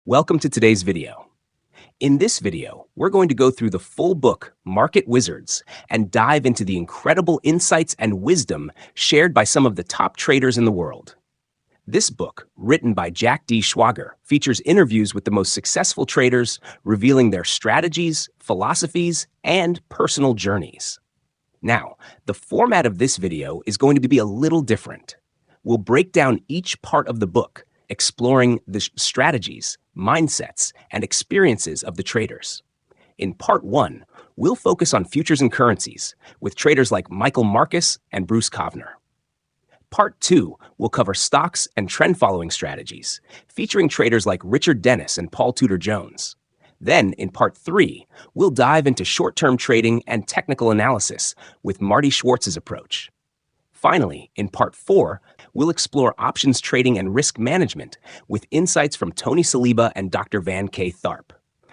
Welcome to today's video. In this video, we're going to go through the full book, Market Wizards, and dive into the incredible insights and wisdom shared by some of the top traders in the world. This book, written by Jack D. Schwager, features interviews with the most successful traders, revealing their strategies, philosophies, and personal journeys. Now, the format of this video is going to be a little different. We'll break down each part of the book, exploring the strategies, mindsets, and experiences of the traders. In part 1, we'll focus on futures and currencies with traders like Michael Marcus and Bruce Kovner. Part 2 will cover stocks and trend-following strategies, featuring traders like Richard Dennis and Tudor Jones. Then, in part 3, we'll dive into short-term trading and technical analysis with Marty Schwarz's approach. Finally, in part 4, we'll explore options trading and risk management with insights from Tony Saliba and Dr. Van K. Tharp.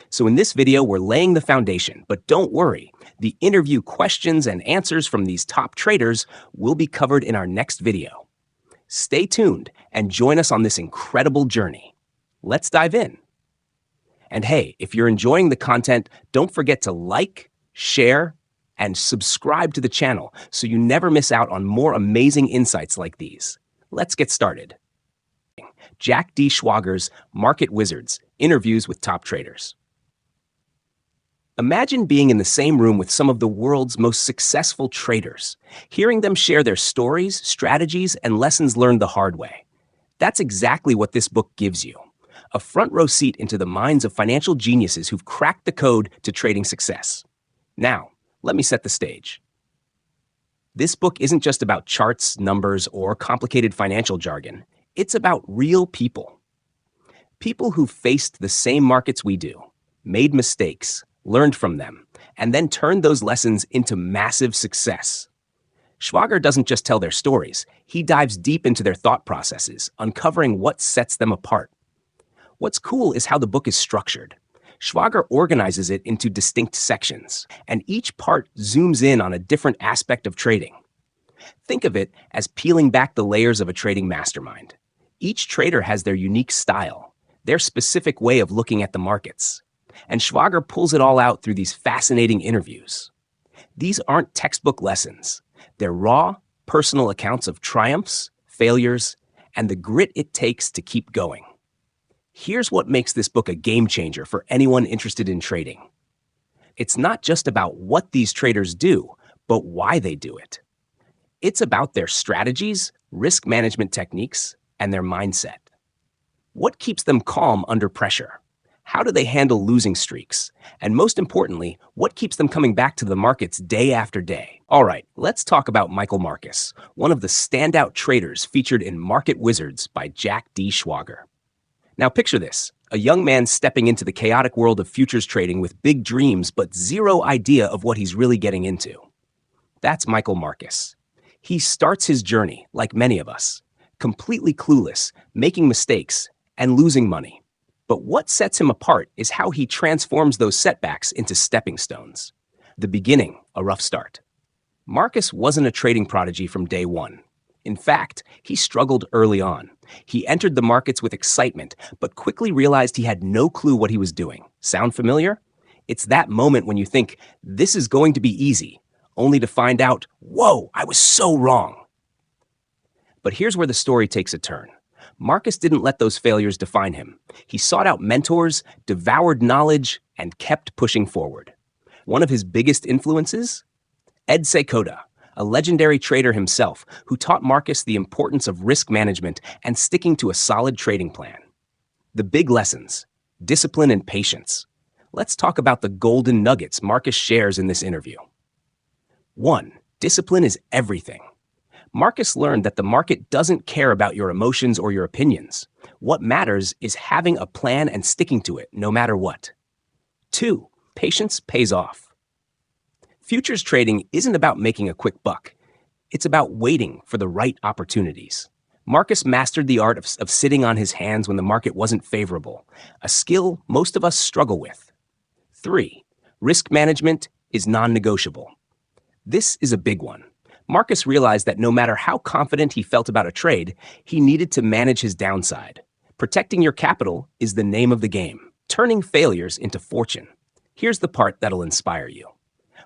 So in this video, we're laying the foundation, but don't worry, the interview questions and answers from these top traders will be covered in our next video. Stay tuned and join us on this incredible journey. Let's dive in. And hey, if you're enjoying the content, don't forget to like, share, and subscribe to the channel so you never miss out on more amazing insights like these. Let's get started. Jack D. Schwager's Market Wizards, Interviews with Top Traders. Imagine being in the same room with some of the world's most successful traders, hearing them share their stories, strategies, and lessons learned the hard way. That's exactly what this book gives you. A front row seat into the minds of financial geniuses who've cracked the code to trading success. Now, let me set the stage. This book isn't just about charts, numbers, or complicated financial jargon. It's about real people. People who've faced the same markets we do, made mistakes, learned from them, and then turned those lessons into massive success. Schwager doesn't just tell their stories, he dives deep into their thought processes, uncovering what sets them apart. What's cool is how the book is structured. Schwager organizes it into distinct sections, and each part zooms in on a different aspect of trading. Think of it as peeling back the layers of a trading mastermind. Each trader has their unique style, their specific way of looking at the markets, and Schwager pulls it all out through these fascinating interviews. These aren't textbook lessons. They're raw, personal accounts of triumphs, failures, and the grit it takes to keep going. Here's what makes this book a game changer for anyone interested in trading. It's not just about what these traders do, but why they do it. It's about their strategies, risk management techniques, and their mindset. What keeps them calm under pressure? How do they handle losing streaks? And most importantly, what keeps them coming back to the markets day after day? All right, let's talk about Michael Marcus, one of the standout traders featured in Market Wizards by Jack D. Schwager. Now picture this, a young man stepping into the chaotic world of futures trading with big dreams but zero idea of what he's really getting into. That's Michael Marcus. He starts his journey, like many of us, completely clueless, making mistakes, and losing money. But what sets him apart is how he transforms those setbacks into stepping stones. The beginning, a rough start. Marcus wasn't a trading prodigy from day one. In fact, he struggled early on. He entered the markets with excitement, but quickly realized he had no clue what he was doing. Sound familiar? It's that moment when you think, this is going to be easy, only to find out, whoa, I was so wrong. But here's where the story takes a turn. Marcus didn't let those failures define him. He sought out mentors, devoured knowledge, and kept pushing forward. One of his biggest influences? Ed Seykota, a legendary trader himself who taught Marcus the importance of risk management and sticking to a solid trading plan. The big lessons, discipline and patience. Let's talk about the golden nuggets Marcus shares in this interview. 1. Discipline is everything. Marcus learned that the market doesn't care about your emotions or your opinions. What matters is having a plan and sticking to it no matter what. 2. Patience pays off. Futures trading isn't about making a quick buck. It's about waiting for the right opportunities. Marcus mastered the art of sitting on his hands when the market wasn't favorable, a skill most of us struggle with. 3. Risk management is non-negotiable. This is a big one. Marcus realized that no matter how confident he felt about a trade, he needed to manage his downside. Protecting your capital is the name of the game, turning failures into fortune. Here's the part that'll inspire you.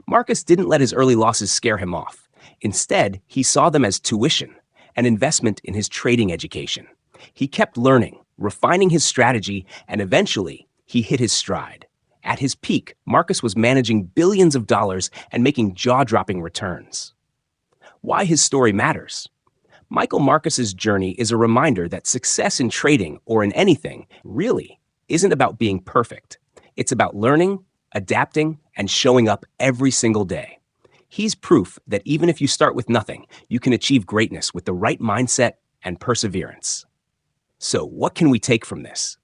Marcus didn't let his early losses scare him off. Instead, he saw them as tuition, an investment in his trading education. He kept learning, refining his strategy, and eventually, he hit his stride. At his peak, Marcus was managing billions of dollars and making jaw-dropping returns. Why his story matters. Michael Marcus's journey is a reminder that success in trading or in anything really isn't about being perfect. It's about learning, adapting, and showing up every single day. He's proof that even if you start with nothing, you can achieve greatness with the right mindset and perseverance. So, what can we take from this?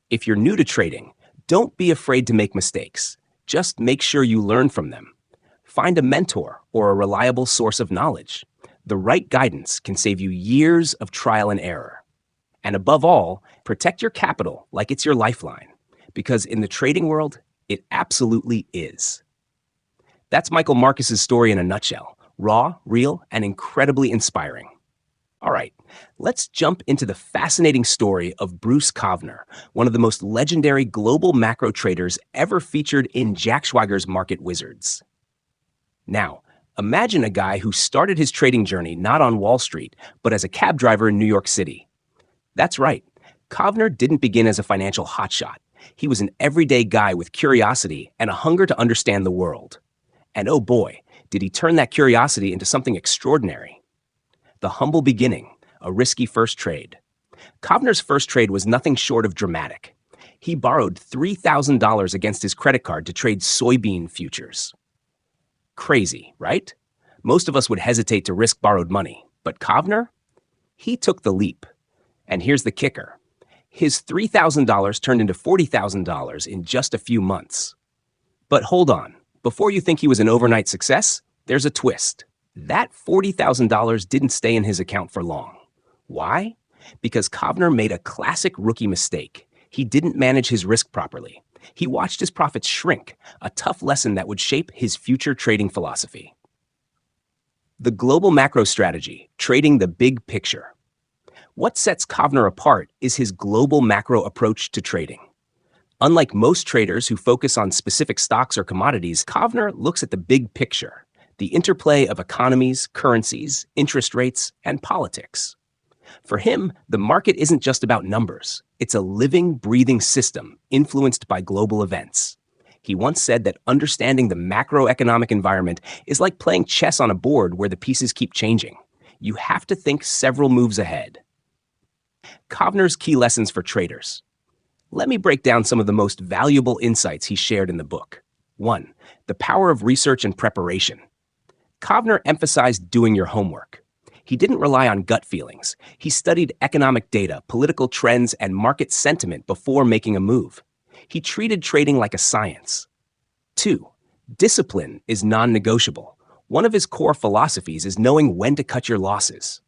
If you're new to trading, don't be afraid to make mistakes. Just make sure you learn from them. Find a mentor or a reliable source of knowledge. The right guidance can save you years of trial and error. And above all, protect your capital like it's your lifeline, because in the trading world, it absolutely is. That's Michael Marcus's story in a nutshell. Raw, real, and incredibly inspiring. All right, let's jump into the fascinating story of Bruce Kovner, one of the most legendary global macro traders ever featured in Jack Schwager's Market Wizards. Now, imagine a guy who started his trading journey not on Wall Street, but as a cab driver in New York City. That's right, Kovner didn't begin as a financial hotshot. He was an everyday guy with curiosity and a hunger to understand the world. And oh boy, did he turn that curiosity into something extraordinary. The humble beginning, a risky first trade. Kovner's first trade was nothing short of dramatic. He borrowed $3,000 against his credit card to trade soybean futures. Crazy, right? Most of us would hesitate to risk borrowed money, but Kovner? He took the leap. And here's the kicker. His $3,000 turned into $40,000 in just a few months. But hold on, before you think he was an overnight success, there's a twist. That $40,000 didn't stay in his account for long. Why? Because Kovner made a classic rookie mistake. He didn't manage his risk properly. He watched his profits shrink, a tough lesson that would shape his future trading philosophy. The global macro strategy, trading the big picture. What sets Kovner apart is his global macro approach to trading. Unlike most traders who focus on specific stocks or commodities, Kovner looks at the big picture. The interplay of economies, currencies, interest rates, and politics. For him, the market isn't just about numbers. It's a living, breathing system influenced by global events. He once said that understanding the macroeconomic environment is like playing chess on a board where the pieces keep changing. You have to think several moves ahead. Kovner's key lessons for traders. Let me break down some of the most valuable insights he shared in the book. 1. The power of research and preparation. Kovner emphasized doing your homework. He didn't rely on gut feelings. He studied economic data, political trends, and market sentiment before making a move. He treated trading like a science. 2. Discipline is non-negotiable. One of his core philosophies is knowing when to cut your losses.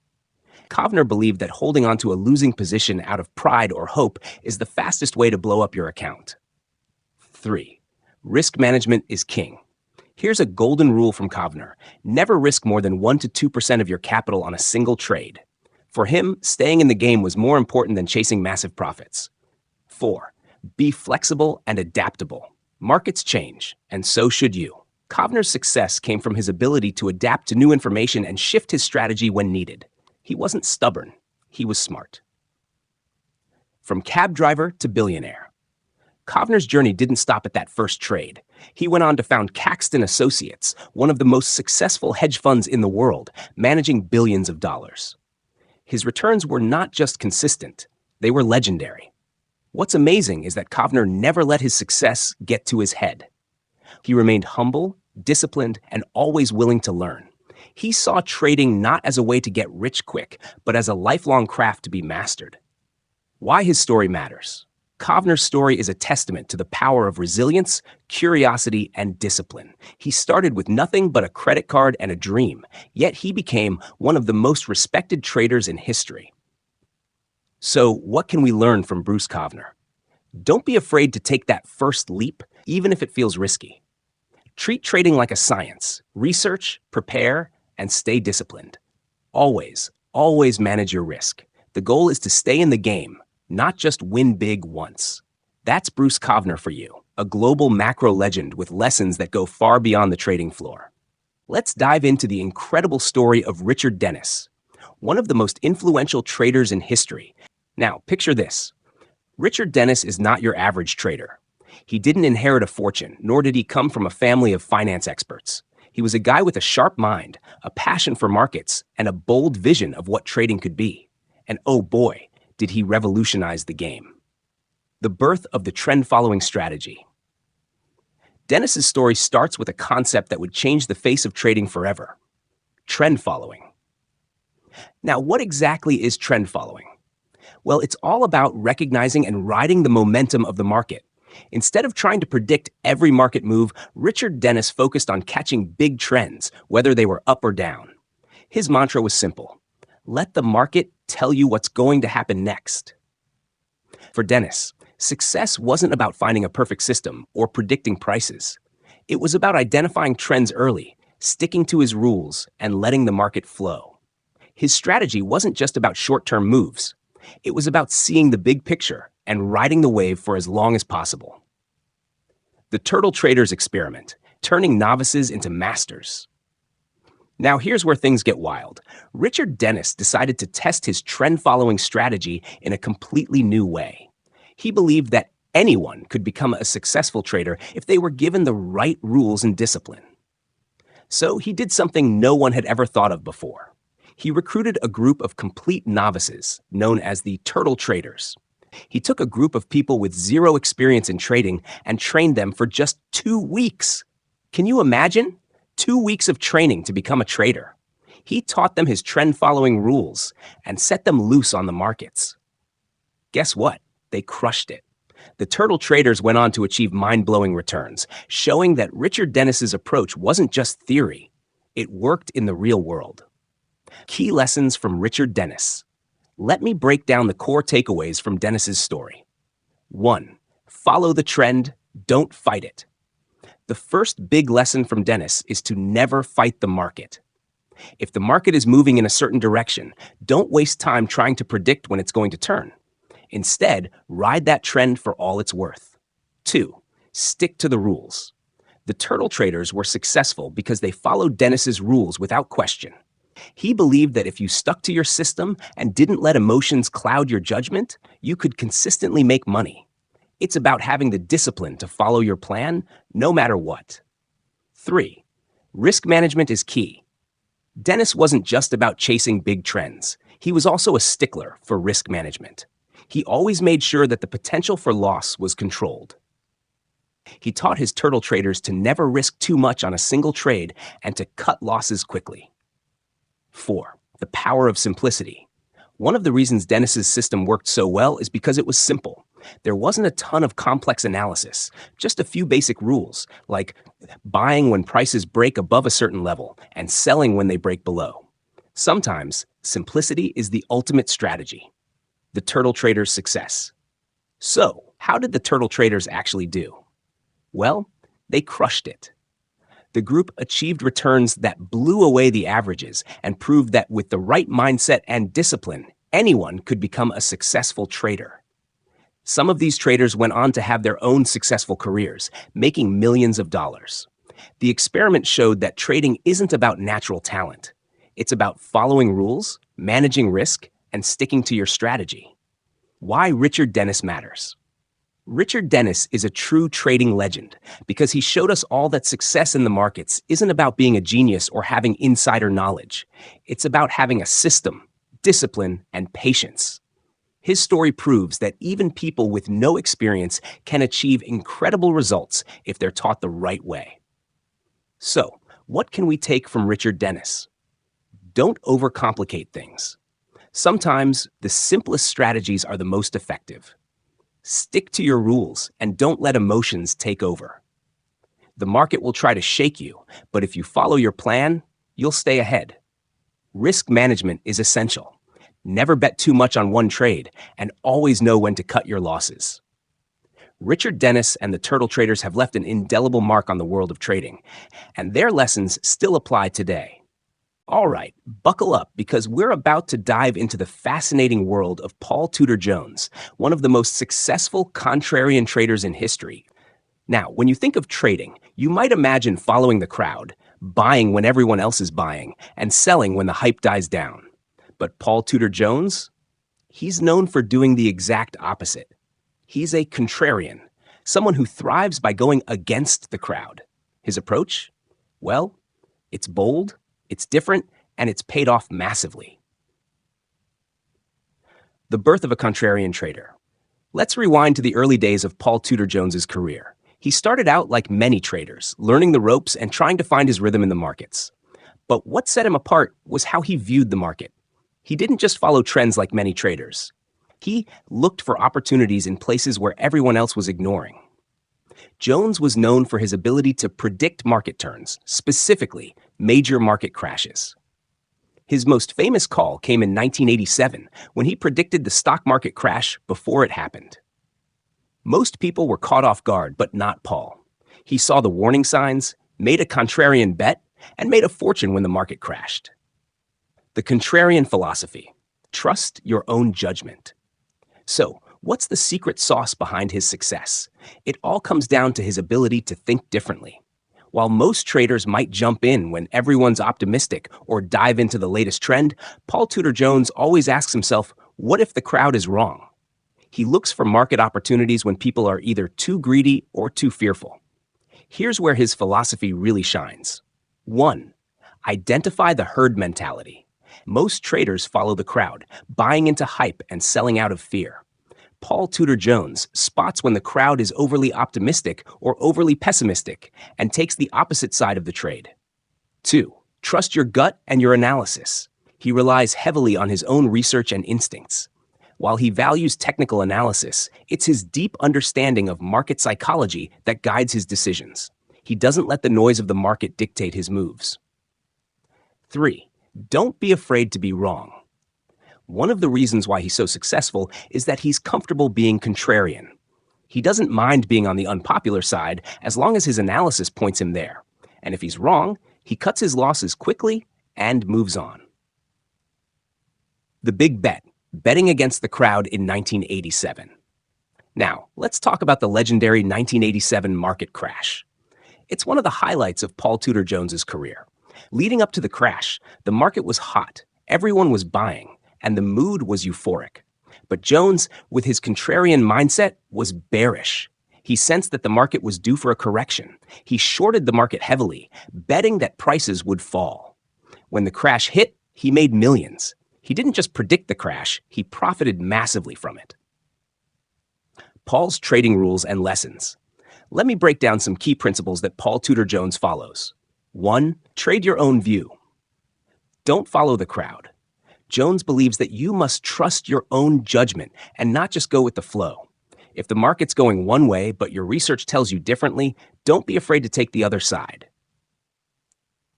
Kovner believed that holding on to a losing position out of pride or hope is the fastest way to blow up your account. 3. Risk management is king. Here's a golden rule from Kovner. Never risk more than 1 to 2% of your capital on a single trade. For him, staying in the game was more important than chasing massive profits. 4. Be flexible and adaptable. Markets change, and so should you. Kovner's success came from his ability to adapt to new information and shift his strategy when needed. He wasn't stubborn, he was smart. From cab driver to billionaire. Kovner's journey didn't stop at that first trade. He went on to found Caxton Associates, one of the most successful hedge funds in the world, managing billions of dollars. His returns were not just consistent, they were legendary. What's amazing is that Kovner never let his success get to his head. He remained humble, disciplined, and always willing to learn. He saw trading not as a way to get rich quick, but as a lifelong craft to be mastered. Why his story matters. Kovner's story is a testament to the power of resilience, curiosity, and discipline. He started with nothing but a credit card and a dream, yet he became one of the most respected traders in history. So, what can we learn from Bruce Kovner? Don't be afraid to take that first leap, even if it feels risky. Treat trading like a science. Research, prepare, and stay disciplined. Always, always manage your risk. The goal is to stay in the game, not just win big once. That's Bruce Kovner for you, a global macro legend with lessons that go far beyond the trading floor. Let's dive into the incredible story of Richard Dennis, one of the most influential traders in history. Now, picture this. Richard Dennis is not your average trader. He didn't inherit a fortune, nor did he come from a family of finance experts. He was a guy with a sharp mind, a passion for markets, and a bold vision of what trading could be. And oh boy, did he revolutionize the game. The birth of the trend-following strategy. Dennis's story starts with a concept that would change the face of trading forever: trend following. Now, what exactly is trend following? Well, it's all about recognizing and riding the momentum of the market. Instead of trying to predict every market move, Richard Dennis focused on catching big trends, whether they were up or down. His mantra was simple: let the market tell you what's going to happen next. For Dennis, success wasn't about finding a perfect system or predicting prices. It was about identifying trends early, sticking to his rules, and letting the market flow. His strategy wasn't just about short-term moves. It was about seeing the big picture and riding the wave for as long as possible. The Turtle Traders Experiment, turning novices into masters. Now here's where things get wild. Richard Dennis decided to test his trend-following strategy in a completely new way. He believed that anyone could become a successful trader if they were given the right rules and discipline. So he did something no one had ever thought of before. He recruited a group of complete novices, known as the Turtle Traders. He took a group of people with zero experience in trading and trained them for just 2 weeks. Can you imagine? 2 weeks of training to become a trader. He taught them his trend-following rules and set them loose on the markets. Guess what? They crushed it. The Turtle Traders went on to achieve mind-blowing returns, showing that Richard Dennis's approach wasn't just theory. It worked in the real world. Key lessons from Richard Dennis. Let me break down the core takeaways from Dennis's story. 1. Follow the trend, don't fight it. The first big lesson from Dennis is to never fight the market. If the market is moving in a certain direction, don't waste time trying to predict when it's going to turn. Instead, ride that trend for all it's worth. 2. Stick to the rules. The Turtle Traders were successful because they followed Dennis's rules without question. He believed that if you stuck to your system and didn't let emotions cloud your judgment, you could consistently make money. It's about having the discipline to follow your plan, no matter what. 3. Risk management is key. Dennis wasn't just about chasing big trends. He was also a stickler for risk management. He always made sure that the potential for loss was controlled. He taught his Turtle Traders to never risk too much on a single trade and to cut losses quickly. 4. The power of simplicity. One of the reasons Dennis's system worked so well is because it was simple. There wasn't a ton of complex analysis, just a few basic rules, like buying when prices break above a certain level and selling when they break below. Sometimes, simplicity is the ultimate strategy. The Turtle Traders' success. So, how did the Turtle Traders actually do? Well, they crushed it. The group achieved returns that blew away the averages and proved that with the right mindset and discipline, anyone could become a successful trader. Some of these traders went on to have their own successful careers, making millions of dollars. The experiment showed that trading isn't about natural talent. It's about following rules, managing risk, and sticking to your strategy. Why Richard Dennis matters. Richard Dennis is a true trading legend because he showed us all that success in the markets isn't about being a genius or having insider knowledge. It's about having a system, discipline, and patience. His story proves that even people with no experience can achieve incredible results if they're taught the right way. So, what can we take from Richard Dennis? Don't overcomplicate things. Sometimes the simplest strategies are the most effective. Stick to your rules and don't let emotions take over. The market will try to shake you, but if you follow your plan, you'll stay ahead. Risk management is essential. Never bet too much on one trade and always know when to cut your losses. Richard Dennis and the Turtle Traders have left an indelible mark on the world of trading, and their lessons still apply today. All right, buckle up because we're about to dive into the fascinating world of Paul Tudor Jones, one of the most successful contrarian traders in history. Now, when you think of trading, you might imagine following the crowd, buying when everyone else is buying, and selling when the hype dies down. But Paul Tudor Jones? He's known for doing the exact opposite. He's a contrarian, someone who thrives by going against the crowd. His approach? Well, it's bold, it's different, and it's paid off massively. The birth of a contrarian trader. Let's rewind to the early days of Paul Tudor Jones's career. He started out like many traders, learning the ropes and trying to find his rhythm in the markets. But what set him apart was how he viewed the market. He didn't just follow trends like many traders. He looked for opportunities in places where everyone else was ignoring. Jones was known for his ability to predict market turns, specifically major market crashes. His most famous call came in 1987 when he predicted the stock market crash before it happened. Most people were caught off guard, but not Paul. He saw the warning signs, made a contrarian bet, and made a fortune when the market crashed. The contrarian philosophy: trust your own judgment. So, what's the secret sauce behind his success? It all comes down to his ability to think differently. While most traders might jump in when everyone's optimistic or dive into the latest trend, Paul Tudor Jones always asks himself, what if the crowd is wrong? He looks for market opportunities when people are either too greedy or too fearful. Here's where his philosophy really shines. 1. Identify the herd mentality. Most traders follow the crowd, buying into hype and selling out of fear. Paul Tudor Jones spots when the crowd is overly optimistic or overly pessimistic and takes the opposite side of the trade. 2. Trust your gut and your analysis. He relies heavily on his own research and instincts. While he values technical analysis, it's his deep understanding of market psychology that guides his decisions. He doesn't let the noise of the market dictate his moves. 3. Don't be afraid to be wrong. One of the reasons why he's so successful is that he's comfortable being contrarian. He doesn't mind being on the unpopular side as long as his analysis points him there. And if he's wrong, he cuts his losses quickly and moves on. The big bet: betting against the crowd in 1987. Now, let's talk about the legendary 1987 market crash. It's one of the highlights of Paul Tudor Jones's career. Leading up to the crash, the market was hot, everyone was buying, and the mood was euphoric. But Jones, with his contrarian mindset, was bearish. He sensed that the market was due for a correction. He shorted the market heavily, betting that prices would fall. When the crash hit, he made millions. He didn't just predict the crash, he profited massively from it. Paul's trading rules and lessons. Let me break down some key principles that Paul Tudor Jones follows. 1. Trade your own view. Don't follow the crowd. Jones believes that you must trust your own judgment and not just go with the flow. If the market's going one way but your research tells you differently, don't be afraid to take the other side.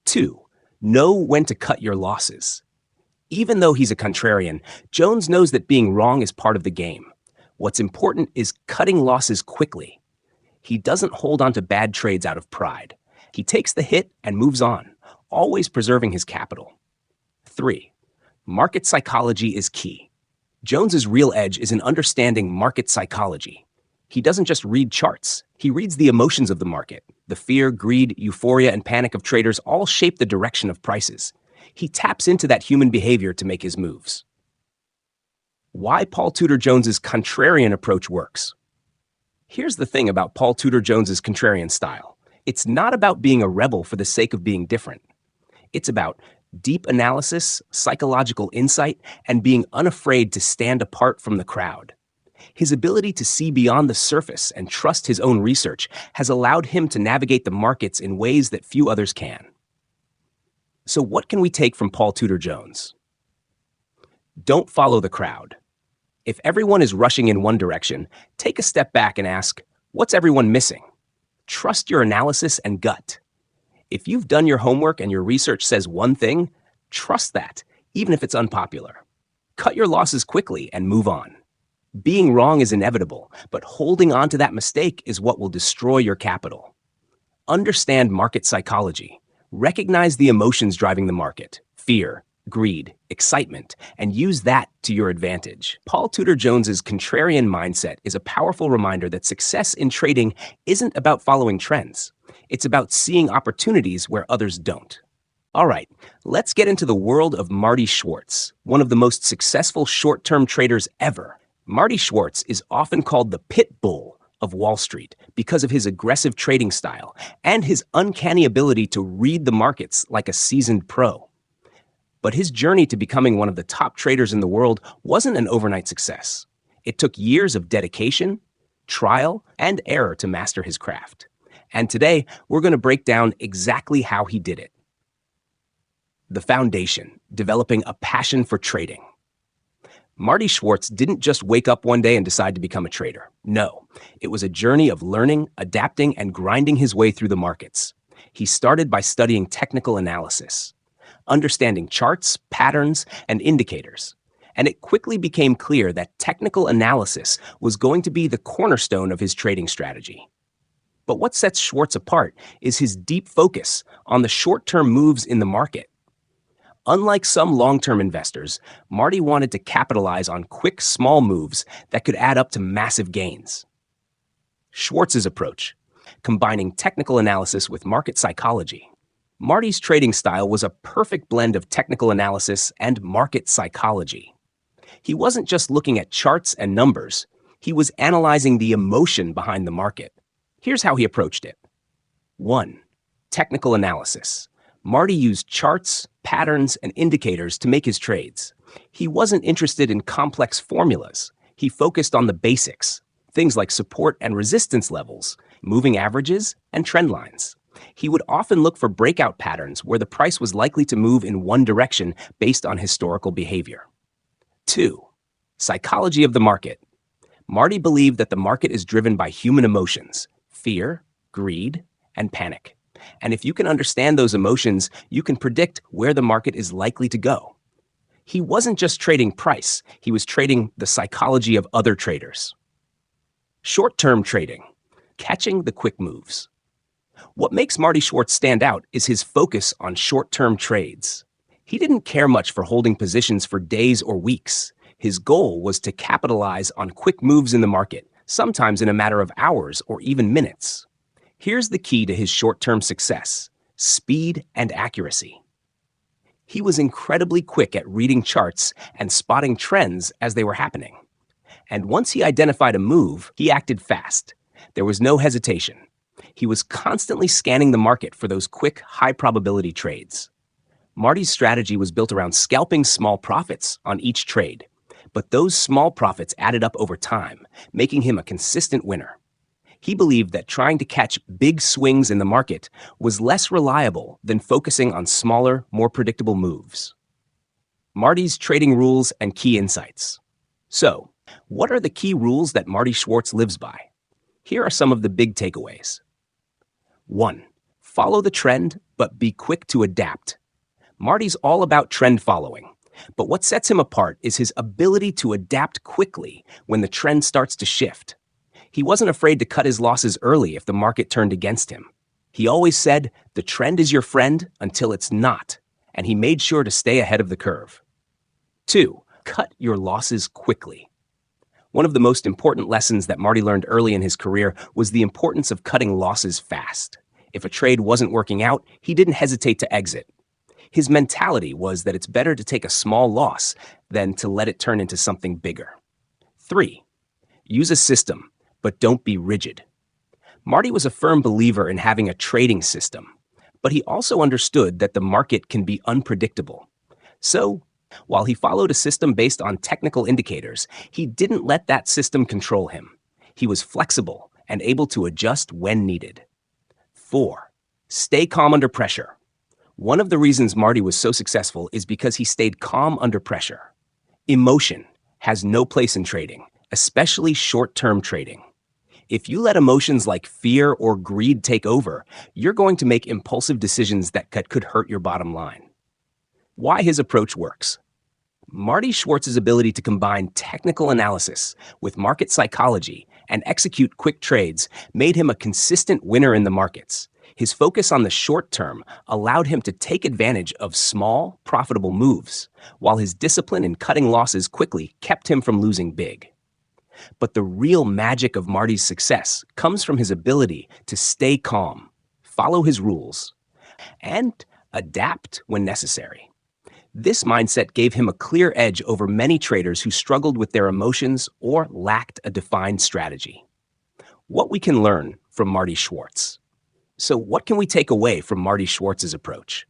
2. Know when to cut your losses. Even though he's a contrarian, Jones knows that being wrong is part of the game. What's important is cutting losses quickly. He doesn't hold on to bad trades out of pride. He takes the hit and moves on, always preserving his capital. 3. Market psychology is key. Jones's real edge is in understanding market psychology. He doesn't just read charts. He reads the emotions of the market. The fear, greed, euphoria, and panic of traders all shape the direction of prices. He taps into that human behavior to make his moves. Why Paul Tudor Jones's contrarian approach works. Here's the thing about Paul Tudor Jones's contrarian style. It's not about being a rebel for the sake of being different. It's about deep analysis, psychological insight, and being unafraid to stand apart from the crowd. His ability to see beyond the surface and trust his own research has allowed him to navigate the markets in ways that few others can. So what can we take from Paul Tudor Jones? Don't follow the crowd. If everyone is rushing in one direction, take a step back and ask, what's everyone missing? Trust your analysis and gut. If you've done your homework and your research says one thing, trust that, even if it's unpopular. Cut your losses quickly and move on. Being wrong is inevitable, but holding on to that mistake is what will destroy your capital. Understand market psychology. Recognize the emotions driving the market: fear, greed, excitement, and use that to your advantage. Paul Tudor Jones's contrarian mindset is a powerful reminder that success in trading isn't about following trends. It's about seeing opportunities where others don't. All right, let's get into the world of Marty Schwarz, one of the most successful short-term traders ever. Marty Schwarz is often called the pit bull of Wall Street because of his aggressive trading style and his uncanny ability to read the markets like a seasoned pro. But his journey to becoming one of the top traders in the world wasn't an overnight success. It took years of dedication, trial, and error to master his craft. And today, we're going to break down exactly how he did it. The foundation, developing a passion for trading. Marty Schwarz didn't just wake up one day and decide to become a trader. No, it was a journey of learning, adapting, and grinding his way through the markets. He started by studying technical analysis, understanding charts, patterns, and indicators. And it quickly became clear that technical analysis was going to be the cornerstone of his trading strategy. But what sets Schwarz apart is his deep focus on the short-term moves in the market. Unlike some long-term investors, Marty wanted to capitalize on quick, small moves that could add up to massive gains. Schwarz's approach, combining technical analysis with market psychology. Marty's trading style was a perfect blend of technical analysis and market psychology. He wasn't just looking at charts and numbers, he was analyzing the emotion behind the market. Here's how he approached it. 1. Technical analysis. Marty used charts, patterns, and indicators to make his trades. He wasn't interested in complex formulas. He focused on the basics, things like support and resistance levels, moving averages, and trend lines. He would often look for breakout patterns where the price was likely to move in one direction based on historical behavior. 2. Psychology of the market. Marty believed that the market is driven by human emotions, fear, greed, and panic. And if you can understand those emotions, you can predict where the market is likely to go. He wasn't just trading price, he was trading the psychology of other traders. Short-term trading, catching the quick moves. What makes Marty Schwarz stand out is his focus on short-term trades. He didn't care much for holding positions for days or weeks. His goal was to capitalize on quick moves in the market, sometimes in a matter of hours or even minutes. Here's the key to his short-term success: speed and accuracy. He was incredibly quick at reading charts and spotting trends as they were happening. And once he identified a move, he acted fast. There was no hesitation. He was constantly scanning the market for those quick, high-probability trades. Marty's strategy was built around scalping small profits on each trade. But those small profits added up over time, making him a consistent winner. He believed that trying to catch big swings in the market was less reliable than focusing on smaller, more predictable moves. Marty's trading rules and key insights. So, what are the key rules that Marty Schwarz lives by? Here are some of the big takeaways. 1. Follow the trend, but be quick to adapt. Marty's all about trend following. But what sets him apart is his ability to adapt quickly when the trend starts to shift. He wasn't afraid to cut his losses early if the market turned against him. He always said, "The trend is your friend until it's not," and he made sure to stay ahead of the curve. 2. Cut your losses quickly. One of the most important lessons that Marty learned early in his career was the importance of cutting losses fast. If a trade wasn't working out, he didn't hesitate to exit. His mentality was that it's better to take a small loss than to let it turn into something bigger. 3. Use a system, but don't be rigid. Marty was a firm believer in having a trading system, but he also understood that the market can be unpredictable. So, while he followed a system based on technical indicators, he didn't let that system control him. He was flexible and able to adjust when needed. 4. Stay calm under pressure. One of the reasons Marty was so successful is because he stayed calm under pressure. Emotion has no place in trading, especially short-term trading. If you let emotions like fear or greed take over, you're going to make impulsive decisions that could hurt your bottom line. Why his approach works. Marty Schwarz's ability to combine technical analysis with market psychology and execute quick trades made him a consistent winner in the markets. His focus on the short term allowed him to take advantage of small, profitable moves, while his discipline in cutting losses quickly kept him from losing big. But the real magic of Marty's success comes from his ability to stay calm, follow his rules, and adapt when necessary. This mindset gave him a clear edge over many traders who struggled with their emotions or lacked a defined strategy. What we can learn from Marty Schwarz. So what can we take away from Marty Schwarz's approach?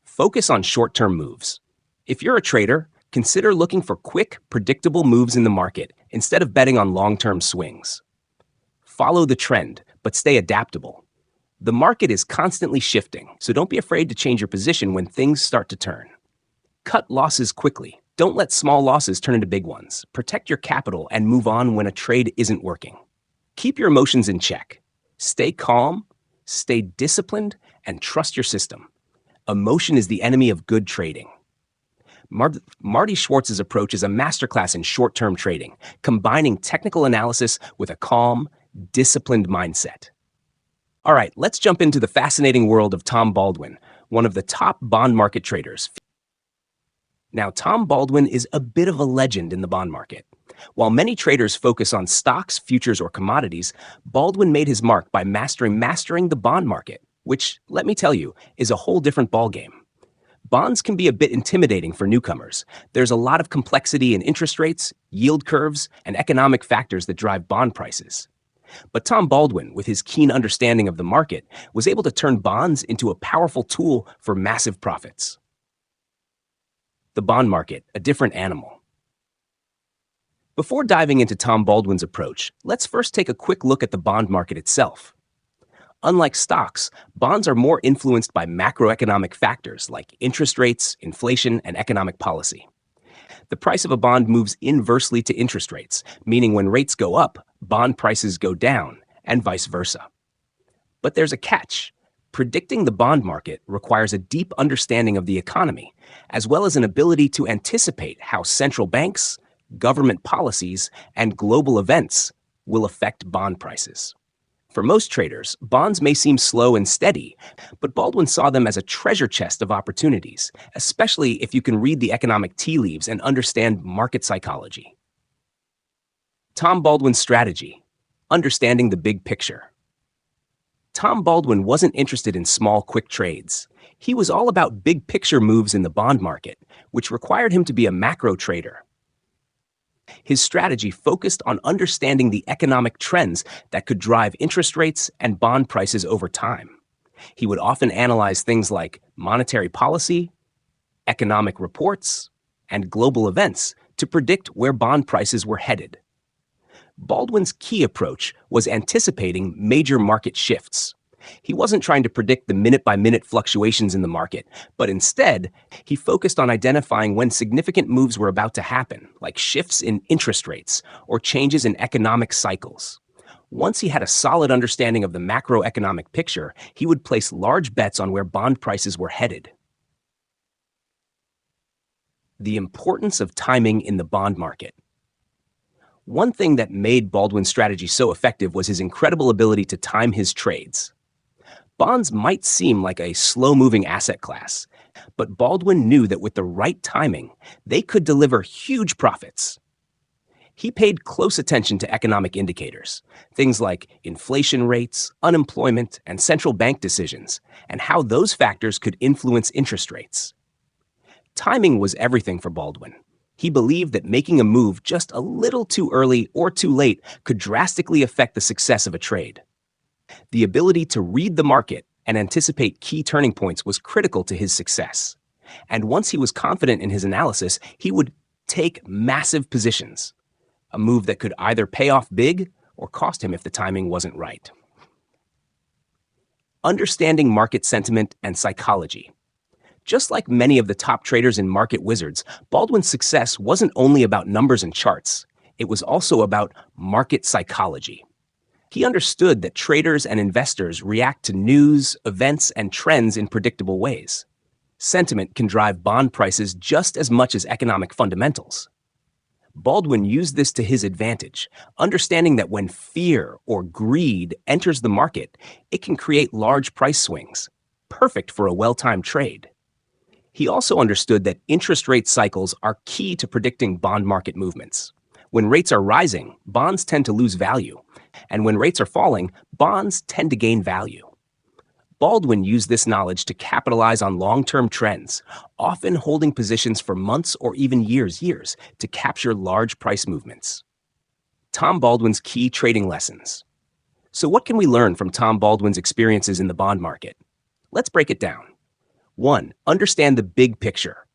Focus on short-term moves. If you're a trader, consider looking for quick, predictable moves in the market instead of betting on long-term swings. Follow the trend, but stay adaptable. The market is constantly shifting, so don't be afraid to change your position when things start to turn. Cut losses quickly. Don't let small losses turn into big ones. Protect your capital and move on when a trade isn't working. Keep your emotions in check. Stay calm, stay disciplined, and trust your system. Emotion is the enemy of good trading. Marty Schwarz's approach is a masterclass in short-term trading, combining technical analysis with a calm, disciplined mindset. All right, let's jump into the fascinating world of Tom Baldwin, one of the top bond market traders. Now, Tom Baldwin is a bit of a legend in the bond market. While many traders focus on stocks, futures, or commodities, Baldwin made his mark by mastering the bond market, which, let me tell you, is a whole different ballgame. Bonds can be a bit intimidating for newcomers. There's a lot of complexity in interest rates, yield curves, and economic factors that drive bond prices. But Tom Baldwin, with his keen understanding of the market, was able to turn bonds into a powerful tool for massive profits. The bond market, a different animal. Before diving into Tom Baldwin's approach, let's first take a quick look at the bond market itself. Unlike stocks, bonds are more influenced by macroeconomic factors like interest rates, inflation, and economic policy. The price of a bond moves inversely to interest rates, meaning when rates go up, bond prices go down, and vice versa. But there's a catch. Predicting the bond market requires a deep understanding of the economy, as well as an ability to anticipate how central banks, government policies, and global events will affect bond prices. For most traders, bonds may seem slow and steady, but Baldwin saw them as a treasure chest of opportunities, especially if you can read the economic tea leaves and understand market psychology. Tom Baldwin's strategy: understanding the big picture. Tom Baldwin wasn't interested in small, quick trades. He was all about big picture moves in the bond market, which required him to be a macro trader. His strategy focused on understanding the economic trends that could drive interest rates and bond prices over time. He would often analyze things like monetary policy, economic reports, and global events to predict where bond prices were headed. Baldwin's key approach was anticipating major market shifts. He wasn't trying to predict the minute-by-minute fluctuations in the market, but instead, he focused on identifying when significant moves were about to happen, like shifts in interest rates or changes in economic cycles. Once he had a solid understanding of the macroeconomic picture, he would place large bets on where bond prices were headed. The importance of timing in the bond market. One thing that made Baldwin's strategy so effective was his incredible ability to time his trades. Bonds might seem like a slow-moving asset class, but Baldwin knew that with the right timing, they could deliver huge profits. He paid close attention to economic indicators, things like inflation rates, unemployment, and central bank decisions, and how those factors could influence interest rates. Timing was everything for Baldwin. He believed that making a move just a little too early or too late could drastically affect the success of a trade. The ability to read the market and anticipate key turning points was critical to his success. And once he was confident in his analysis, he would take massive positions, a move that could either pay off big or cost him if the timing wasn't right. Understanding market sentiment and psychology. Just like many of the top traders and market wizards, Baldwin's success wasn't only about numbers and charts. It was also about market psychology. He understood that traders and investors react to news, events, and trends in predictable ways. Sentiment can drive bond prices just as much as economic fundamentals. Baldwin used this to his advantage, understanding that when fear or greed enters the market, it can create large price swings, perfect for a well-timed trade. He also understood that interest rate cycles are key to predicting bond market movements. When rates are rising, bonds tend to lose value, and when rates are falling, bonds tend to gain value. Baldwin used this knowledge to capitalize on long-term trends, often holding positions for months or even years to capture large price movements. Tom Baldwin's key trading lessons. So what can we learn from Tom Baldwin's experiences in the bond market? Let's break it down. 1. Understand the big picture.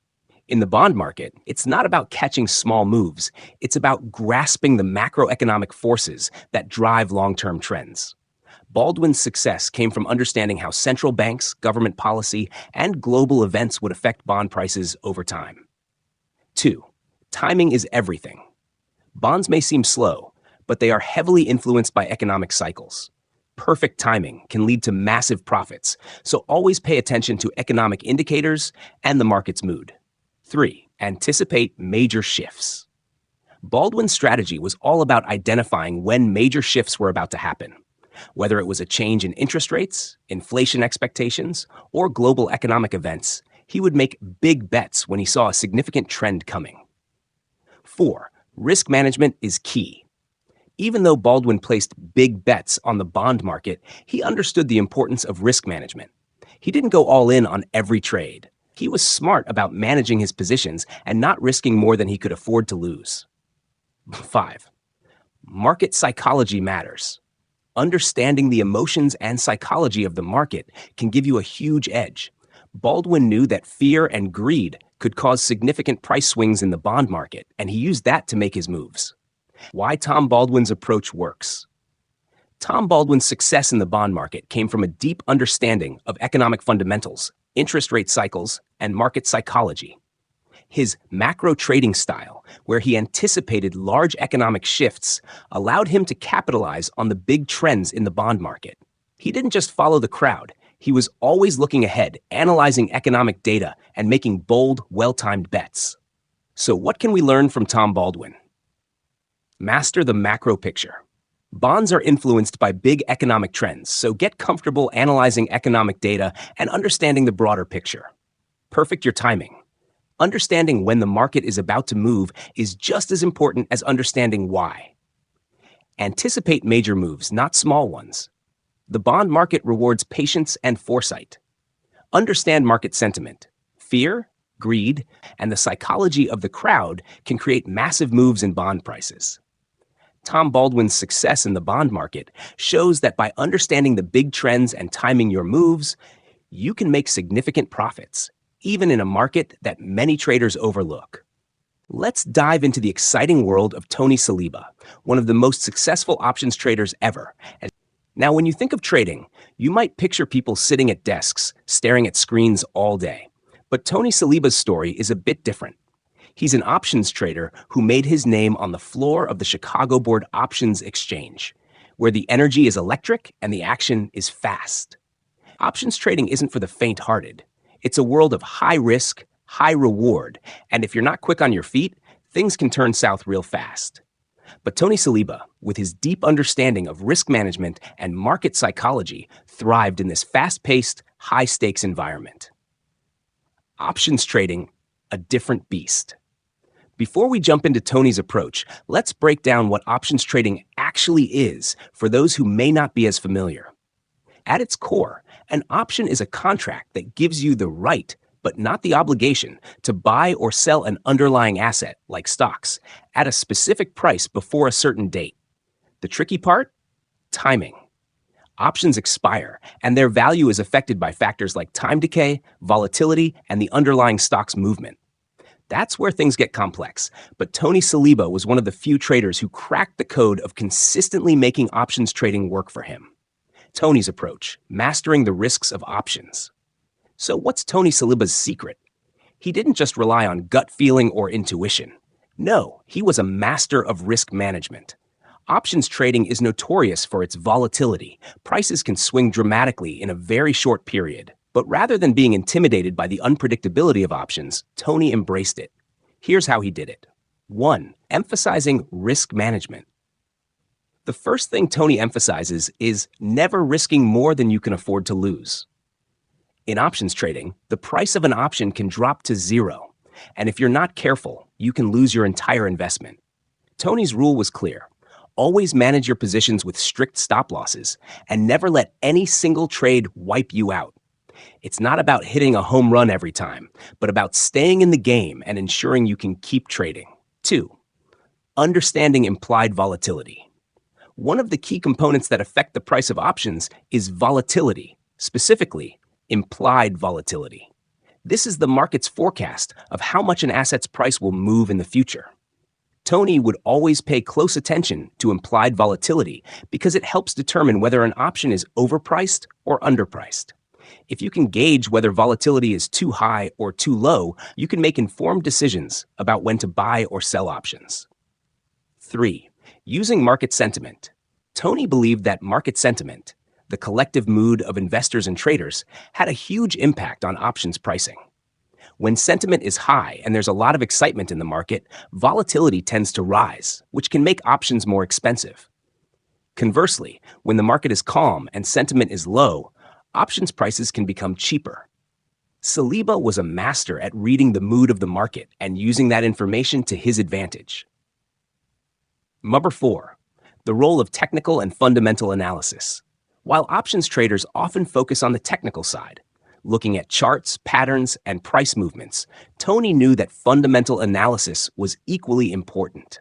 In the bond market, it's not about catching small moves, it's about grasping the macroeconomic forces that drive long-term trends. Baldwin's success came from understanding how central banks, government policy, and global events would affect bond prices over time. 2. Timing is everything. Bonds may seem slow, but they are heavily influenced by economic cycles. Perfect timing can lead to massive profits, so always pay attention to economic indicators and the market's mood. 3. Anticipate major shifts. Baldwin's strategy was all about identifying when major shifts were about to happen. Whether it was a change in interest rates, inflation expectations, or global economic events, he would make big bets when he saw a significant trend coming. 4. Risk management is key. Even though Baldwin placed big bets on the bond market, he understood the importance of risk management. He didn't go all in on every trade. He was smart about managing his positions and not risking more than he could afford to lose. 5. Market psychology matters. Understanding the emotions and psychology of the market can give you a huge edge. Baldwin knew that fear and greed could cause significant price swings in the bond market, and he used that to make his moves. Why Tom Baldwin's approach works. Tom Baldwin's success in the bond market came from a deep understanding of economic fundamentals, interest rate cycles, and market psychology. His macro trading style, where he anticipated large economic shifts, allowed him to capitalize on the big trends in the bond market. He didn't just follow the crowd. He was always looking ahead, analyzing economic data, and making bold, well-timed bets. So what can we learn from Tom Baldwin? Master the macro picture. Bonds are influenced by big economic trends, so get comfortable analyzing economic data and understanding the broader picture. Perfect your timing. Understanding when the market is about to move is just as important as understanding why. Anticipate major moves, not small ones. The bond market rewards patience and foresight. Understand market sentiment. Fear, greed, and the psychology of the crowd can create massive moves in bond prices. Tom Baldwin's success in the bond market shows that by understanding the big trends and timing your moves, you can make significant profits, even in a market that many traders overlook. Let's dive into the exciting world of Tony Saliba, one of the most successful options traders ever. Now, when you think of trading, you might picture people sitting at desks, staring at screens all day. But Tony Saliba's story is a bit different. He's an options trader who made his name on the floor of the Chicago Board Options Exchange, where the energy is electric and the action is fast. Options trading isn't for the faint-hearted. It's a world of high risk, high reward, and if you're not quick on your feet, things can turn south real fast. But Tony Saliba, with his deep understanding of risk management and market psychology, thrived in this fast-paced, high-stakes environment. Options trading, a different beast. Before we jump into Tony's approach, let's break down what options trading actually is for those who may not be as familiar. At its core, an option is a contract that gives you the right, but not the obligation, to buy or sell an underlying asset, like stocks, at a specific price before a certain date. The tricky part? Timing. Options expire, and their value is affected by factors like time decay, volatility, and the underlying stock's movement. That's where things get complex, but Tony Saliba was one of the few traders who cracked the code of consistently making options trading work for him. Tony's approach, mastering the risks of options. So what's Tony Saliba's secret? He didn't just rely on gut feeling or intuition. No, he was a master of risk management. Options trading is notorious for its volatility. Prices can swing dramatically in a very short period. But rather than being intimidated by the unpredictability of options, Tony embraced it. Here's how he did it. 1. Emphasizing risk management. The first thing Tony emphasizes is never risking more than you can afford to lose. In options trading, the price of an option can drop to zero, and if you're not careful, you can lose your entire investment. Tony's rule was clear. Always manage your positions with strict stop losses, and never let any single trade wipe you out. It's not about hitting a home run every time, but about staying in the game and ensuring you can keep trading. 2. Understanding implied volatility. One of the key components that affect the price of options is volatility, specifically implied volatility. This is the market's forecast of how much an asset's price will move in the future. Tony would always pay close attention to implied volatility because it helps determine whether an option is overpriced or underpriced. If you can gauge whether volatility is too high or too low, you can make informed decisions about when to buy or sell options. 3. Using market sentiment. Tony believed that market sentiment, the collective mood of investors and traders, had a huge impact on options pricing. When sentiment is high and there's a lot of excitement in the market, volatility tends to rise, which can make options more expensive. Conversely, when the market is calm and sentiment is low, options prices can become cheaper. Saliba was a master at reading the mood of the market and using that information to his advantage. Number 4. The role of technical and fundamental analysis. While options traders often focus on the technical side, looking at charts, patterns, and price movements, Tony knew that fundamental analysis was equally important.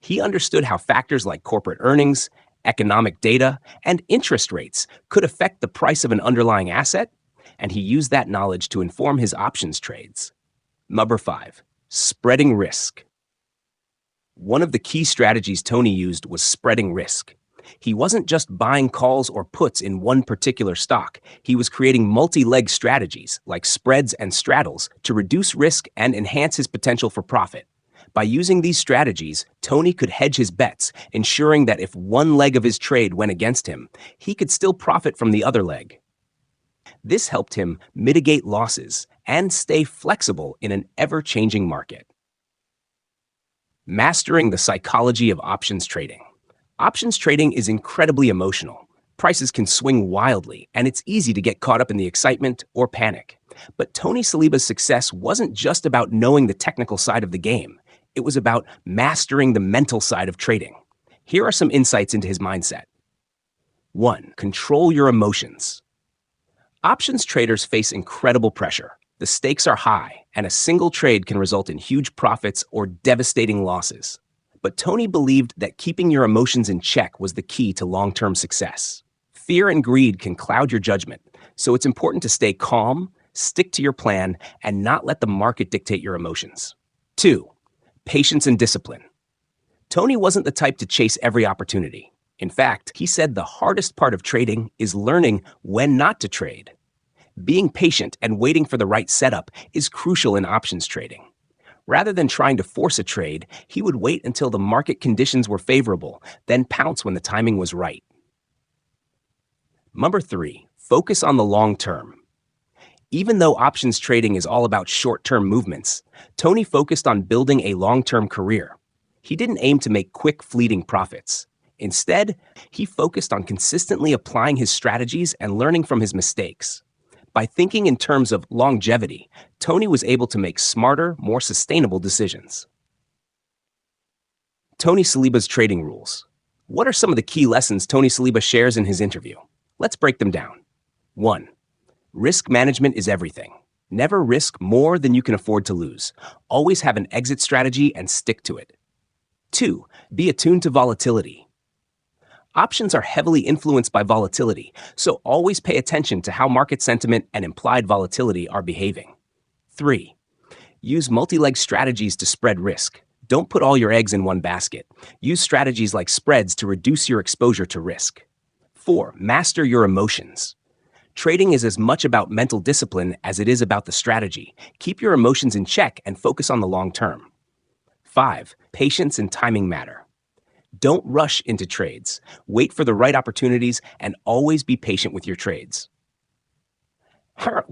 He understood how factors like corporate earnings, economic data, and interest rates could affect the price of an underlying asset, and he used that knowledge to inform his options trades. Number 5. Spreading risk. One of the key strategies Tony used was spreading risk. He wasn't just buying calls or puts in one particular stock. He was creating multi-leg strategies like spreads and straddles to reduce risk and enhance his potential for profit. By using these strategies, Tony could hedge his bets, ensuring that if one leg of his trade went against him, he could still profit from the other leg. This helped him mitigate losses and stay flexible in an ever-changing market. Mastering the psychology of options trading. Options trading is incredibly emotional. Prices can swing wildly, and it's easy to get caught up in the excitement or panic. But Tony Saliba's success wasn't just about knowing the technical side of the game. It was about mastering the mental side of trading. Here are some insights into his mindset. 1. Control your emotions. Options traders face incredible pressure. The stakes are high, and a single trade can result in huge profits or devastating losses. But Tony believed that keeping your emotions in check was the key to long-term success. Fear and greed can cloud your judgment, so it's important to stay calm, stick to your plan, and not let the market dictate your emotions. 2. Patience and discipline. Tony wasn't the type to chase every opportunity. In fact, he said the hardest part of trading is learning when not to trade. Being patient and waiting for the right setup is crucial in options trading. Rather than trying to force a trade, he would wait until the market conditions were favorable, then pounce when the timing was right. Number 3, focus on the long term. Even though options trading is all about short-term movements, Tony focused on building a long-term career. He didn't aim to make quick, fleeting profits. Instead, he focused on consistently applying his strategies and learning from his mistakes. By thinking in terms of longevity, Tony was able to make smarter, more sustainable decisions. Tony Saliba's trading rules. What are some of the key lessons Tony Saliba shares in his interview? Let's break them down. 1. Risk management is everything. Never risk more than you can afford to lose. Always have an exit strategy and stick to it. 2. Be attuned to volatility. Options are heavily influenced by volatility, so always pay attention to how market sentiment and implied volatility are behaving. 3. Use multi-leg strategies to spread risk. Don't put all your eggs in one basket. Use strategies like spreads to reduce your exposure to risk. 4. Master your emotions. Trading is as much about mental discipline as it is about the strategy. Keep your emotions in check and focus on the long term. 5. Patience and timing matter. Don't rush into trades. Wait for the right opportunities and always be patient with your trades.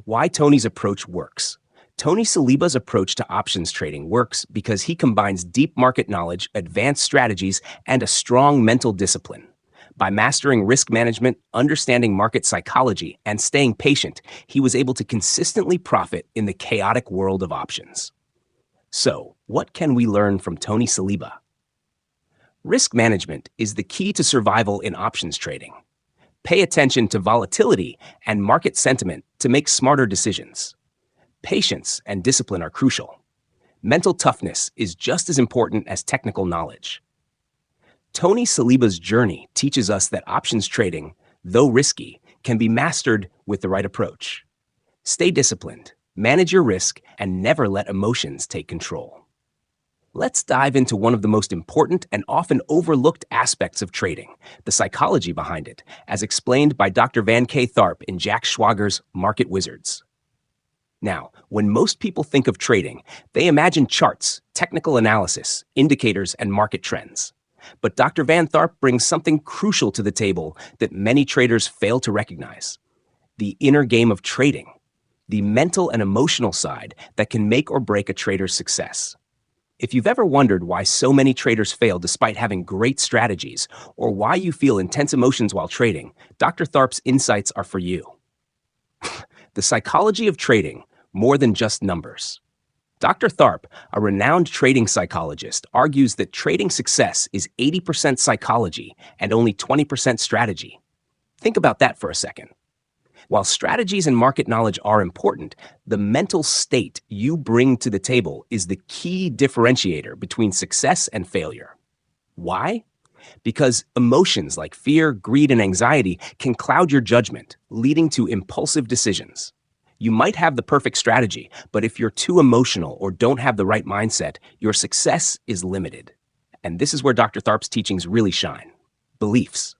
Why Tony's approach works. Tony Saliba's approach to options trading works because he combines deep market knowledge, advanced strategies, and a strong mental discipline. By mastering risk management, understanding market psychology, and staying patient, he was able to consistently profit in the chaotic world of options. So, what can we learn from Tony Saliba? Risk management is the key to survival in options trading. Pay attention to volatility and market sentiment to make smarter decisions. Patience and discipline are crucial. Mental toughness is just as important as technical knowledge. Tony Saliba's journey teaches us that options trading, though risky, can be mastered with the right approach. Stay disciplined, manage your risk, and never let emotions take control. Let's dive into one of the most important and often overlooked aspects of trading, the psychology behind it, as explained by Dr. Van K. Tharp in Jack Schwager's Market Wizards. Now, when most people think of trading, they imagine charts, technical analysis, indicators, and market trends. But Dr. Van Tharp brings something crucial to the table that many traders fail to recognize: the inner game of trading, the mental and emotional side that can make or break a trader's success. If you've ever wondered why so many traders fail despite having great strategies, or why you feel intense emotions while trading, Dr. Tharp's insights are for you. The psychology of trading, more than just numbers. Dr. Tharp, a renowned trading psychologist, argues that trading success is 80% psychology and only 20% strategy. Think about that for a second. While strategies and market knowledge are important, the mental state you bring to the table is the key differentiator between success and failure. Why? Because emotions like fear, greed, and anxiety can cloud your judgment, leading to impulsive decisions. You might have the perfect strategy, but if you're too emotional or don't have the right mindset, your success is limited. And this is where Dr. Tharp's teachings really shine. Beliefs.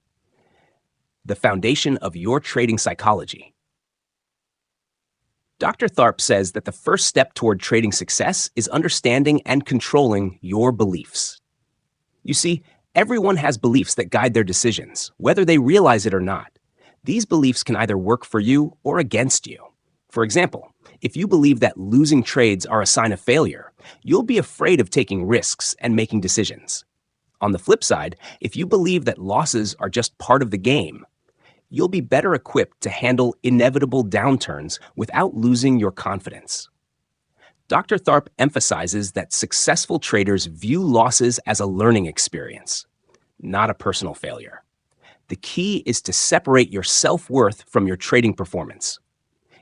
The foundation of your trading psychology. Dr. Tharp says that the first step toward trading success is understanding and controlling your beliefs. You see, everyone has beliefs that guide their decisions, whether they realize it or not. These beliefs can either work for you or against you. For example, if you believe that losing trades are a sign of failure, you'll be afraid of taking risks and making decisions. On the flip side, if you believe that losses are just part of the game, you'll be better equipped to handle inevitable downturns without losing your confidence. Dr. Tharp emphasizes that successful traders view losses as a learning experience, not a personal failure. The key is to separate your self-worth from your trading performance.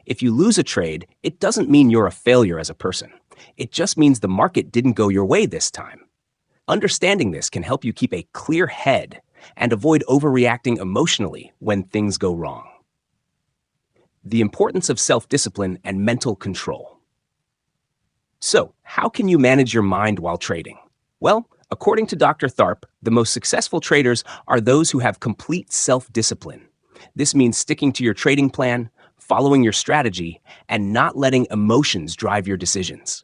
If you lose a trade, it doesn't mean you're a failure as a person. It just means the market didn't go your way this time. Understanding this can help you keep a clear head and avoid overreacting emotionally when things go wrong. The importance of self-discipline and mental control. So, how can you manage your mind while trading? Well, according to Dr. Tharp, the most successful traders are those who have complete self-discipline. This means sticking to your trading plan, following your strategy, and not letting emotions drive your decisions.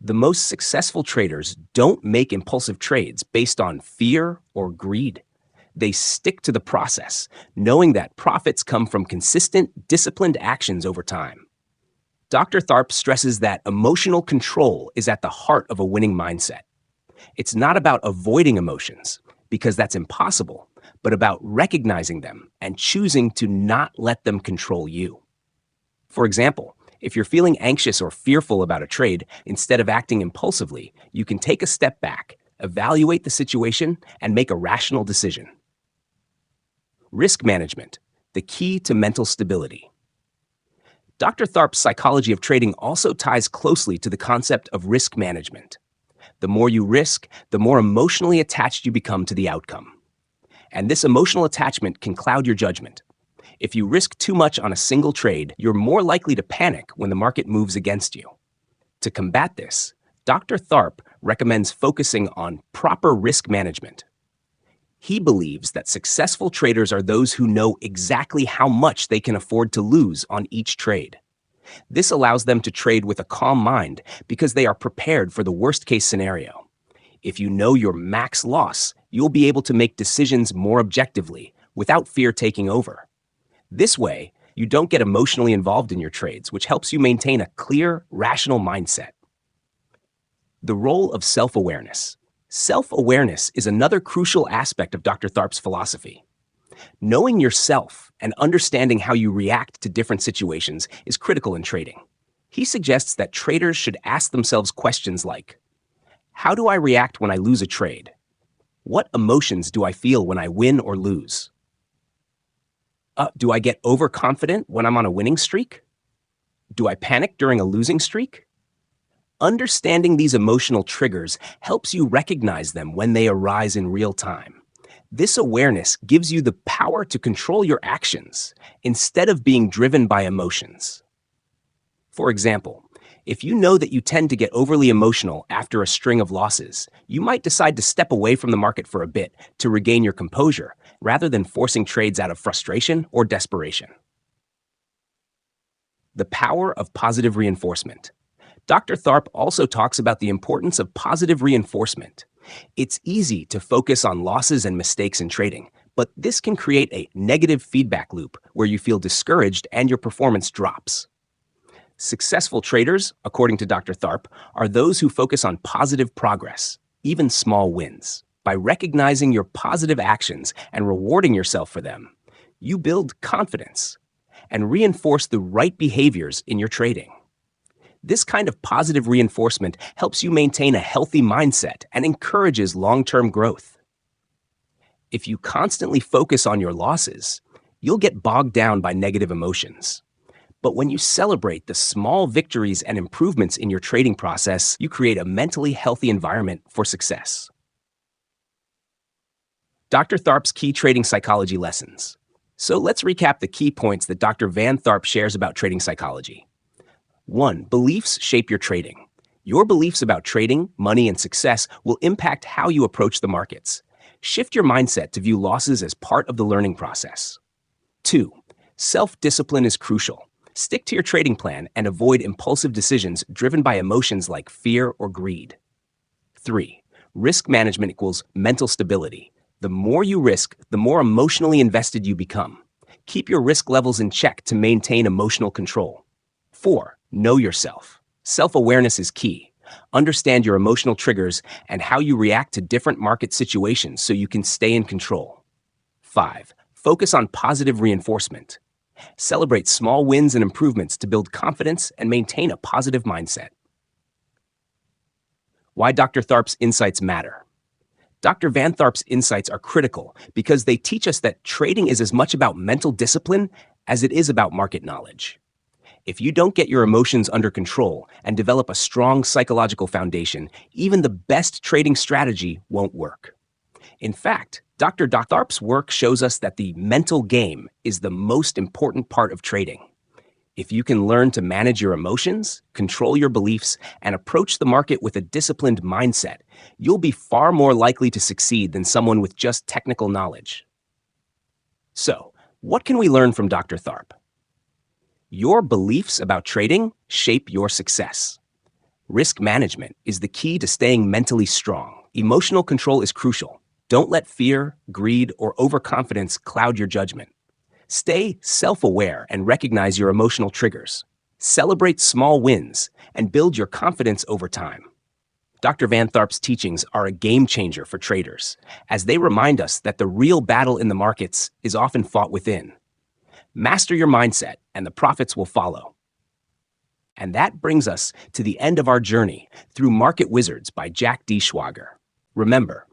The most successful traders don't make impulsive trades based on fear or greed. They stick to the process, knowing that profits come from consistent, disciplined actions over time. Dr. Tharp stresses that emotional control is at the heart of a winning mindset. It's not about avoiding emotions, because that's impossible, but about recognizing them and choosing to not let them control you. For example, if you're feeling anxious or fearful about a trade, instead of acting impulsively, you can take a step back, evaluate the situation, and make a rational decision. Risk management, the key to mental stability. Dr. Tharp's psychology of trading also ties closely to the concept of risk management. The more you risk, the more emotionally attached you become to the outcome. And this emotional attachment can cloud your judgment. If you risk too much on a single trade, you're more likely to panic when the market moves against you. To combat this, Dr. Tharp recommends focusing on proper risk management. He believes that successful traders are those who know exactly how much they can afford to lose on each trade. This allows them to trade with a calm mind because they are prepared for the worst-case scenario. If you know your max loss, you'll be able to make decisions more objectively without fear taking over. This way, You don't get emotionally involved in your trades, which helps you maintain a clear, rational mindset. The role of self-awareness. Self-awareness is another crucial aspect of Dr. Tharp's philosophy. Knowing yourself and understanding how you react to different situations is critical in trading. He suggests that traders should ask themselves questions like, how do I react when I lose a trade? What emotions do I feel when I win or lose? Do I get overconfident when I'm on a winning streak? Do I panic during a losing streak? Understanding these emotional triggers helps you recognize them when they arise in real time. This awareness gives you the power to control your actions instead of being driven by emotions. For example, if you know that you tend to get overly emotional after a string of losses, you might decide to step away from the market for a bit to regain your composure rather than forcing trades out of frustration or desperation. The power of positive reinforcement. Dr. Tharp also talks about the importance of positive reinforcement. It's easy to focus on losses and mistakes in trading, but this can create a negative feedback loop where you feel discouraged and your performance drops. Successful traders, according to Dr. Tharp, are those who focus on positive progress, even small wins. By recognizing your positive actions and rewarding yourself for them, you build confidence and reinforce the right behaviors in your trading. This kind of positive reinforcement helps you maintain a healthy mindset and encourages long-term growth. If you constantly focus on your losses, you'll get bogged down by negative emotions. But when you celebrate the small victories and improvements in your trading process, you create a mentally healthy environment for success. Dr. Tharp's key trading psychology lessons. So let's recap the key points that Dr. Van Tharp shares about trading psychology. 1. Beliefs shape your trading. Your beliefs about trading, money, and success will impact how you approach the markets. Shift your mindset to view losses as part of the learning process. 2. Self-discipline is crucial. Stick to your trading plan and avoid impulsive decisions driven by emotions like fear or greed. 3. Risk management equals mental stability. The more you risk, the more emotionally invested you become. Keep your risk levels in check to maintain emotional control. 4. Know yourself. Self-awareness is key. Understand your emotional triggers and how you react to different market situations so you can stay in control. 5. Focus on positive reinforcement. Celebrate small wins and improvements to build confidence and maintain a positive mindset. Why Dr. Tharp's insights matter. Dr. Van Tharp's insights are critical because they teach us that trading is as much about mental discipline as it is about market knowledge. If you don't get your emotions under control and develop a strong psychological foundation, even the best trading strategy won't work. In fact, Dr. Tharp's work shows us that the mental game is the most important part of trading. If you can learn to manage your emotions, control your beliefs, and approach the market with a disciplined mindset, you'll be far more likely to succeed than someone with just technical knowledge. So, what can we learn from Dr. Tharp? Your beliefs about trading shape your success. Risk management is the key to staying mentally strong. Emotional control is crucial. Don't let fear, greed, or overconfidence cloud your judgment. Stay self-aware and recognize your emotional triggers. Celebrate small wins and build your confidence over time. Dr. Van Tharp's teachings are a game changer for traders, as they remind us that the real battle in the markets is often fought within. Master your mindset, and the profits will follow. And that brings us to the end of our journey through Market Wizards by Jack D. Schwager. Remember,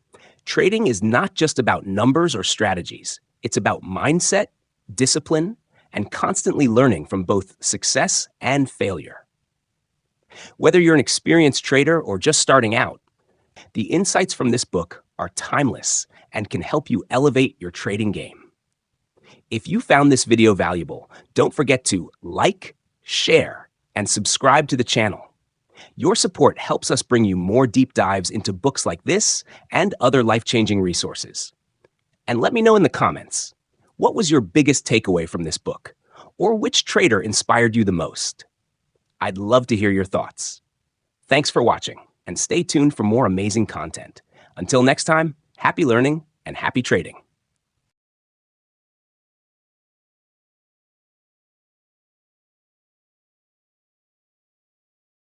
trading is not just about numbers or strategies. It's about mindset, discipline, and constantly learning from both success and failure. Whether you're an experienced trader or just starting out, the insights from this book are timeless and can help you elevate your trading game. If you found this video valuable, don't forget to like, share, and subscribe to the channel. Your support helps us bring you more deep dives into books like this and other life-changing resources. And let me know in the comments, what was your biggest takeaway from this book? Or which trader inspired you the most? I'd love to hear your thoughts. Thanks for watching, and stay tuned for more amazing content. Until next time, happy learning and happy trading.